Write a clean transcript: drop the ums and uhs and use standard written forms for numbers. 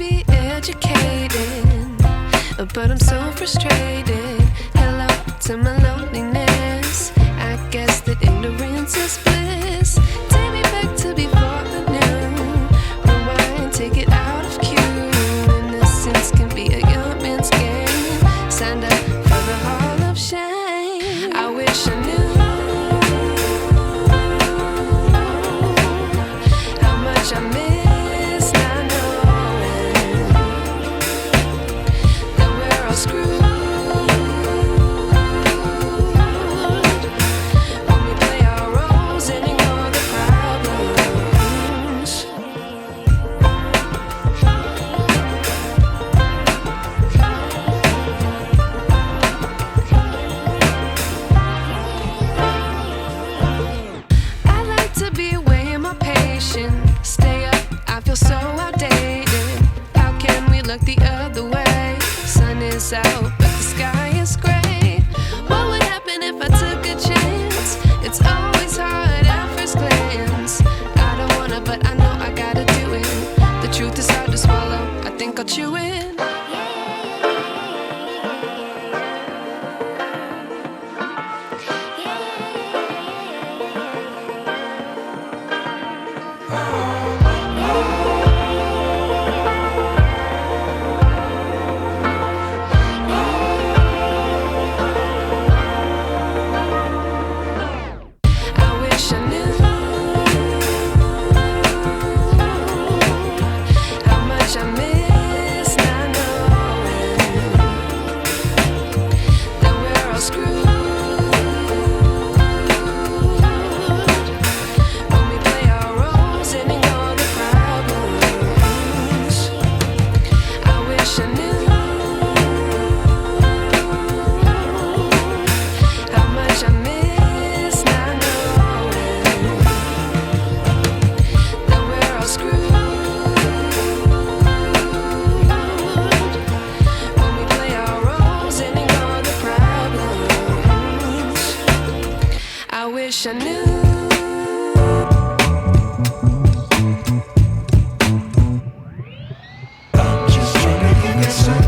be educated, but I'm so frustrated. Hello to my loneliness. I guess that ignorance is bliss. Take me back to before I knew. Rewind, take it out of cue. Innocence can be a young man's game. Signed up for the hall of shame. I wish I knew how much I miss not knowing that we're all screwed. Stay up, I feel so outdated. How can we look the other way? Sun is out, but the sky is gray. What would happen if I took a chance? It's always hard at first glance. I don't wanna, but I know I gotta do it. The truth is hard to swallow, I think I'll chew it. I wish I knew. I'm just trying to get some